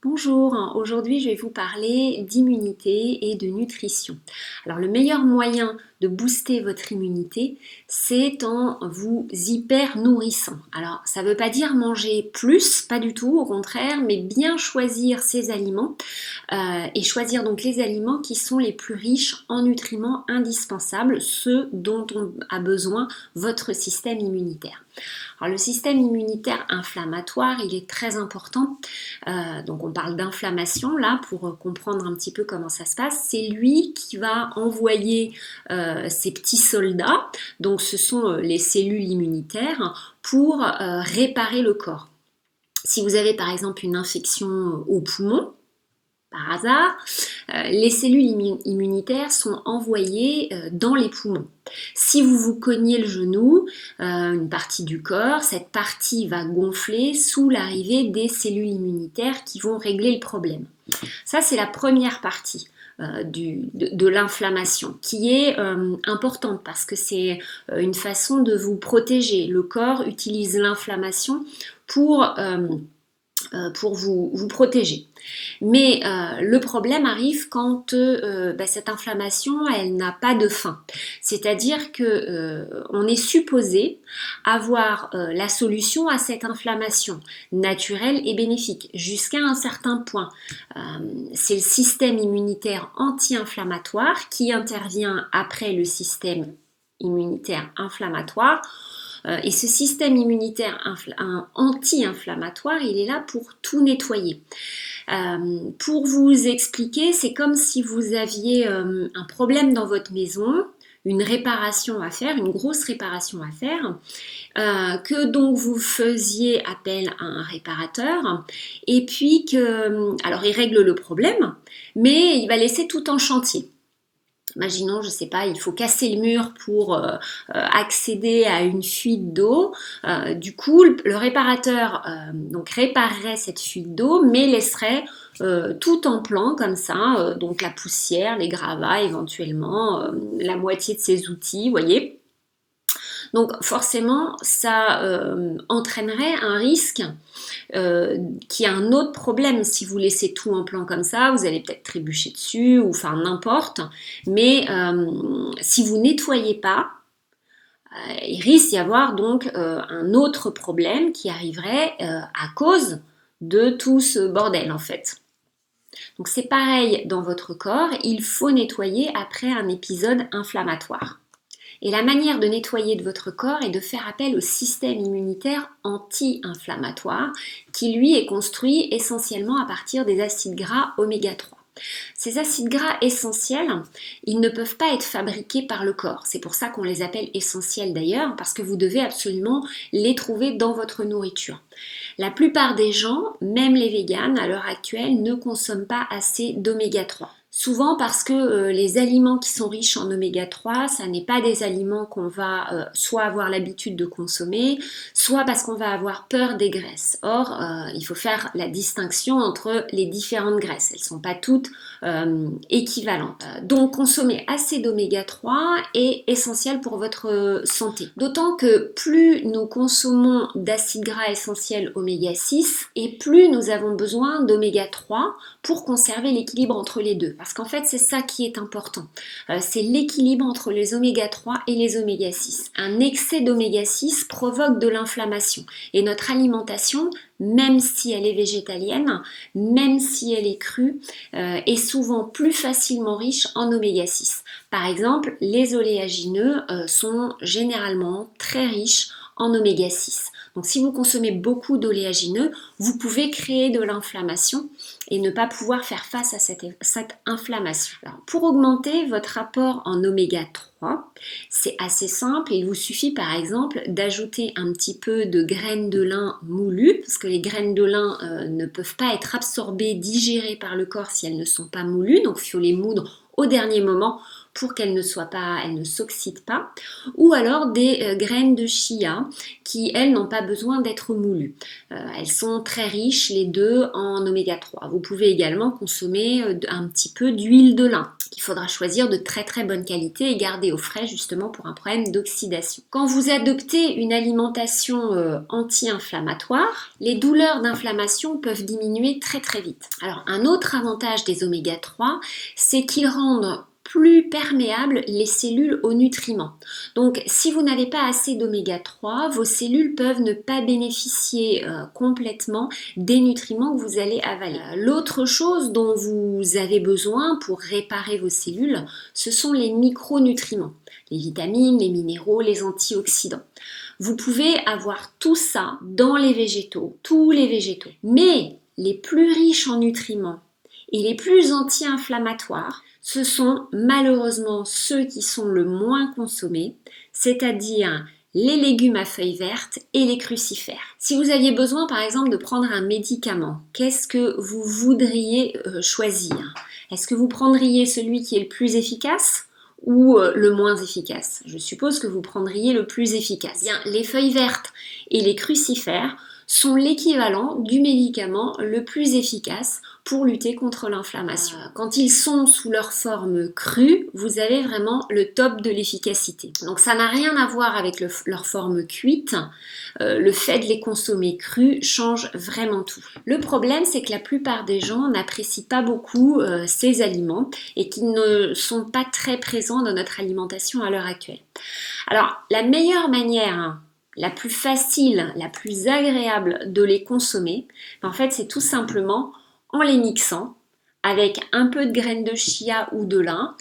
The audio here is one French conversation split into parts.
Bonjour, aujourd'hui je vais vous parler d'immunité et de nutrition. Alors le meilleur moyen de booster votre immunité, c'est en vous hyper nourrissant. Alors ça ne veut pas dire manger plus, pas du tout, au contraire, mais bien choisir ces aliments et choisir donc les aliments qui sont les plus riches en nutriments indispensables, ceux dont a besoin votre système immunitaire. Alors le système immunitaire inflammatoire, il est très important. Donc on parle d'inflammation là pour comprendre un petit peu comment ça se passe. C'est lui qui va envoyer ses petits soldats, donc ce sont les cellules immunitaires, pour réparer le corps. Si vous avez par exemple une infection au poumon, par hasard, les cellules immunitaires sont envoyées dans les poumons. Si vous vous cognez le genou, une partie du corps, cette partie va gonfler sous l'arrivée des cellules immunitaires qui vont régler le problème. Ça, c'est la première partie de l'inflammation qui est importante parce que c'est une façon de vous protéger. Le corps utilise l'inflammation pour vous protéger. Mais le problème arrive quand cette inflammation, elle n'a pas de fin. C'est-à-dire que on est supposé avoir la solution à cette inflammation naturelle et bénéfique jusqu'à un certain point. C'est le système immunitaire anti-inflammatoire qui intervient après le système immunitaire inflammatoire. Et ce système immunitaire anti-inflammatoire, il est là pour tout nettoyer. Pour vous expliquer, c'est comme si vous aviez un problème dans votre maison, une réparation à faire, une grosse réparation à faire, que donc vous faisiez appel à un réparateur, et puis alors il règle le problème, mais il va laisser tout en chantier. Imaginons, je ne sais pas, il faut casser le mur pour accéder à une fuite d'eau. Du coup, le réparateur donc réparerait cette fuite d'eau, mais laisserait tout en plan comme ça, donc la poussière, les gravats éventuellement, la moitié de ses outils, vous voyez. Donc forcément, ça entraînerait un risque qui a un autre problème. Si vous laissez tout en plan comme ça, vous allez peut-être trébucher dessus ou enfin n'importe. Mais si vous nettoyez pas, il risque d'y avoir donc un autre problème qui arriverait à cause de tout ce bordel en fait. Donc c'est pareil dans votre corps, il faut nettoyer après un épisode inflammatoire. Et la manière de nettoyer de votre corps est de faire appel au système immunitaire anti-inflammatoire qui lui est construit essentiellement à partir des acides gras oméga 3. Ces acides gras essentiels, ils ne peuvent pas être fabriqués par le corps. C'est pour ça qu'on les appelle essentiels d'ailleurs, parce que vous devez absolument les trouver dans votre nourriture. La plupart des gens, même les véganes à l'heure actuelle, ne consomment pas assez d'oméga 3. Souvent parce que les aliments qui sont riches en oméga 3, ça n'est pas des aliments qu'on va soit avoir l'habitude de consommer, soit parce qu'on va avoir peur des graisses. Or, il faut faire la distinction entre les différentes graisses. Elles ne sont pas toutes équivalentes. Donc, consommer assez d'oméga 3 est essentiel pour votre santé. D'autant que plus nous consommons d'acides gras essentiels oméga 6 et plus nous avons besoin d'oméga 3 pour conserver l'équilibre entre les deux. Parce qu'en fait, c'est ça qui est important. C'est l'équilibre entre les oméga 3 et les oméga 6. Un excès d'oméga 6 provoque de l'inflammation. Et notre alimentation, même si elle est végétalienne, même si elle est crue, est souvent plus facilement riche en oméga 6. Par exemple, les oléagineux sont généralement très riches en oméga 6. Donc si vous consommez beaucoup d'oléagineux, vous pouvez créer de l'inflammation et ne pas pouvoir faire face à cette inflammation. Alors, pour augmenter votre apport en oméga 3, c'est assez simple. Il vous suffit par exemple d'ajouter un petit peu de graines de lin moulues, parce que les graines de lin ne peuvent pas être absorbées, digérées par le corps si elles ne sont pas moulues. Donc il faut les moudre au dernier moment pour qu'elles ne s'oxydent pas, ou alors des graines de chia qui, elles, n'ont pas besoin d'être moulues. Elles sont très riches, les deux, en oméga 3. Vous pouvez également consommer un petit peu d'huile de lin. qu'il faudra choisir de très très bonne qualité et garder au frais justement pour un problème d'oxydation. Quand vous adoptez une alimentation anti-inflammatoire, les douleurs d'inflammation peuvent diminuer très très vite. Alors un autre avantage des oméga 3, c'est qu'ils rendent plus perméables les cellules aux nutriments. Donc si vous n'avez pas assez d'oméga 3, vos cellules peuvent ne pas bénéficier complètement des nutriments que vous allez avaler. L'autre chose dont vous avez besoin pour réparer vos cellules, ce sont les micronutriments, les vitamines, les minéraux, les antioxydants. Vous pouvez avoir tout ça dans les végétaux, tous les végétaux. Mais les plus riches en nutriments et les plus anti-inflammatoires, ce sont malheureusement ceux qui sont le moins consommés, c'est-à-dire les légumes à feuilles vertes et les crucifères. Si vous aviez besoin par exemple de prendre un médicament, qu'est-ce que vous voudriez choisir? Est-ce que vous prendriez celui qui est le plus efficace ou le moins efficace? Je suppose que vous prendriez le plus efficace. Bien, les feuilles vertes et les crucifères sont l'équivalent du médicament le plus efficace pour lutter contre l'inflammation. Quand ils sont sous leur forme crue, vous avez vraiment le top de l'efficacité. Donc ça n'a rien à voir avec leur forme cuite. Le fait de les consommer crus change vraiment tout. Le problème, c'est que la plupart des gens n'apprécient pas beaucoup ces aliments et qu'ils ne sont pas très présents dans notre alimentation à l'heure actuelle. Alors, la meilleure manière, la plus facile, la plus agréable de les consommer, en fait, c'est tout simplement en les mixant avec un peu de graines de chia ou de lin,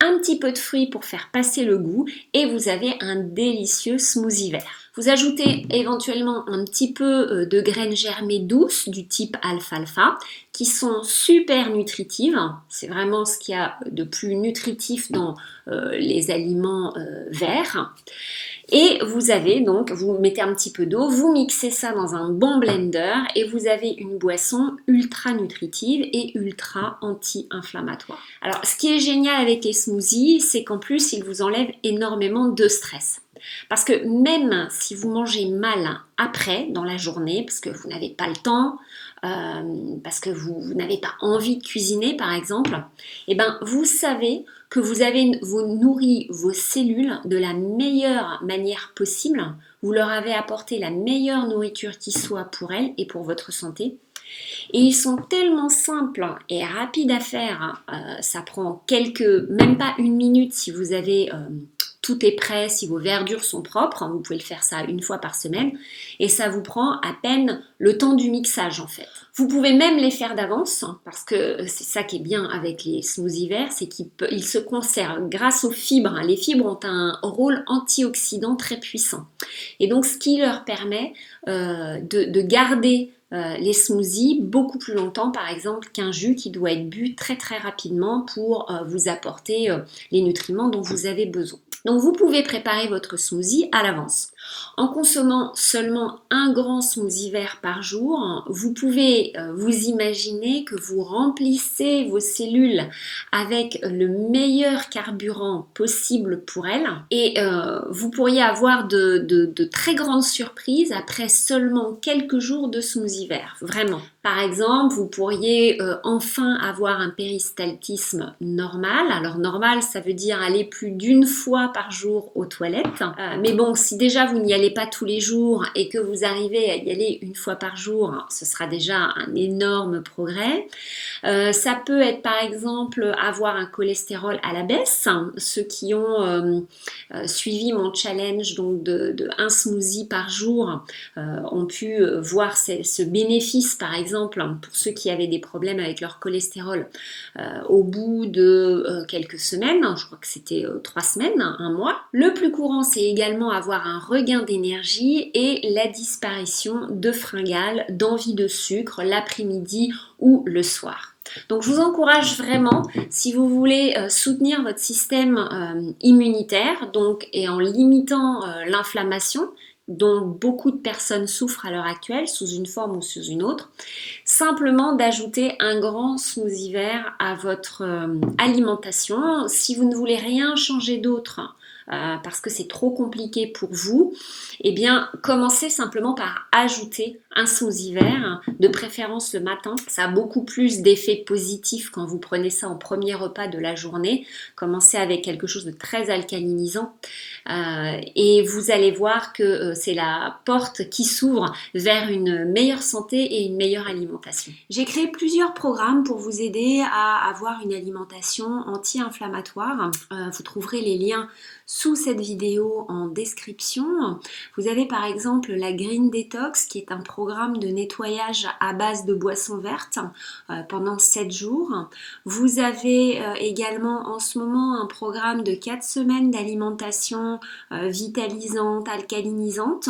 un petit peu de fruits pour faire passer le goût et vous avez un délicieux smoothie vert. Vous ajoutez éventuellement un petit peu de graines germées douces du type alfalfa qui sont super nutritives. C'est vraiment ce qu'il y a de plus nutritif dans les aliments verts. Et vous avez donc, vous mettez un petit peu d'eau, vous mixez ça dans un bon blender et vous avez une boisson ultra nutritive et ultra anti-inflammatoire. Alors, ce qui est génial avec les smoothies, c'est qu'en plus, ils vous enlèvent énormément de stress. Parce que même si vous mangez mal après, dans la journée, parce que vous n'avez pas le temps, parce que vous n'avez pas envie de cuisiner par exemple, eh ben, vous savez que vous avez nourri vos cellules de la meilleure manière possible, vous leur avez apporté la meilleure nourriture qui soit pour elles et pour votre santé. Et ils sont tellement simples et rapides à faire, ça prend même pas une minute si vous avez... tout est prêt, si vos verdures sont propres, vous pouvez le faire ça une fois par semaine et ça vous prend à peine le temps du mixage en fait. Vous pouvez même les faire d'avance parce que c'est ça qui est bien avec les smoothies verts, c'est qu'ils se conservent grâce aux fibres. Les fibres ont un rôle antioxydant très puissant et donc ce qui leur permet de garder les smoothies beaucoup plus longtemps par exemple qu'un jus qui doit être bu très très rapidement pour vous apporter les nutriments dont vous avez besoin. Donc vous pouvez préparer votre smoothie à l'avance. En consommant seulement un grand smoothie vert par jour, vous pouvez vous imaginer que vous remplissez vos cellules avec le meilleur carburant possible pour elles et vous pourriez avoir de très grandes surprises après seulement quelques jours de smoothie vert, vraiment. Par exemple, vous pourriez enfin avoir un péristaltisme normal. Alors normal, ça veut dire aller plus d'une fois par jour aux toilettes. Mais bon, si déjà vous n'y allez pas tous les jours et que vous arrivez à y aller une fois par jour, ce sera déjà un énorme progrès. Ça peut être par exemple avoir un cholestérol à la baisse. Ceux qui ont suivi mon challenge donc de un smoothie par jour ont pu voir ce bénéfice par exemple pour ceux qui avaient des problèmes avec leur cholestérol au bout de quelques semaines, je crois que c'était 3 semaines, un mois. Le plus courant, c'est également avoir un regain d'énergie et la disparition de fringales, d'envie de sucre l'après-midi ou le soir. Donc je vous encourage vraiment, si vous voulez soutenir votre système immunitaire et en limitant l'inflammation, dont beaucoup de personnes souffrent à l'heure actuelle, sous une forme ou sous une autre, simplement d'ajouter un grand smoothie vert à votre alimentation. Si vous ne voulez rien changer d'autre parce que c'est trop compliqué pour vous, eh bien commencez simplement par ajouter un smoothie vert, de préférence le matin. Ça a beaucoup plus d'effets positifs quand vous prenez ça en premier repas de la journée. Commencez avec quelque chose de très alcalinisant et vous allez voir que c'est la porte qui s'ouvre vers une meilleure santé et une meilleure alimentation. J'ai créé plusieurs programmes pour vous aider à avoir une alimentation anti-inflammatoire. Vous trouverez les liens sous cette vidéo en description. Vous avez par exemple la Green Detox qui est un programme de nettoyage à base de boissons vertes pendant 7 jours. Vous avez également en ce moment un programme de 4 semaines d'alimentation vitalisante, alcalinisante.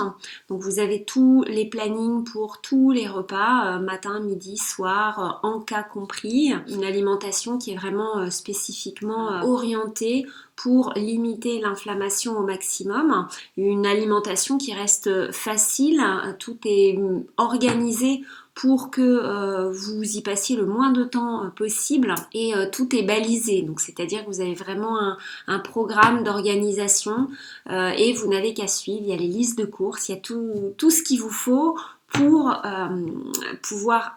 Donc vous avez tous les plannings pour tous les repas, matin, midi, soir, en cas compris. Une alimentation qui est vraiment spécifiquement orientée pour limiter l'inflammation au maximum. Une alimentation qui reste facile, tout est organisé pour que vous y passiez le moins de temps possible et tout est balisé. Donc c'est-à-dire que vous avez vraiment un programme d'organisation et vous n'avez qu'à suivre. Il y a les listes de courses, il y a tout ce qu'il vous faut pour pouvoir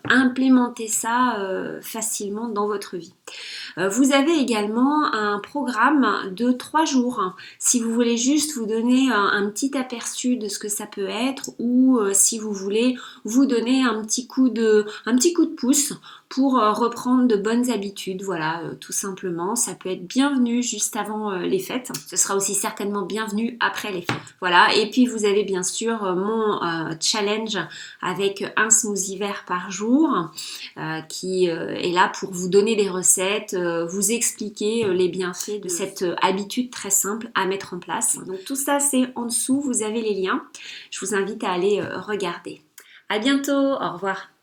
implémenter ça facilement dans votre vie. Vous avez également un programme de 3 jours. Si vous voulez juste vous donner un petit aperçu de ce que ça peut être ou si vous voulez vous donner un petit coup de pouce pour reprendre de bonnes habitudes, voilà, tout simplement. Ça peut être bienvenu juste avant les fêtes. Ce sera aussi certainement bienvenu après les fêtes. Voilà, et puis vous avez bien sûr mon challenge avec un smoothie vert par jour qui est là pour vous donner des recettes, vous expliquer les bienfaits de cette habitude très simple à mettre en place. Donc tout ça c'est en dessous, vous avez les liens. Je vous invite à aller regarder. À bientôt, au revoir.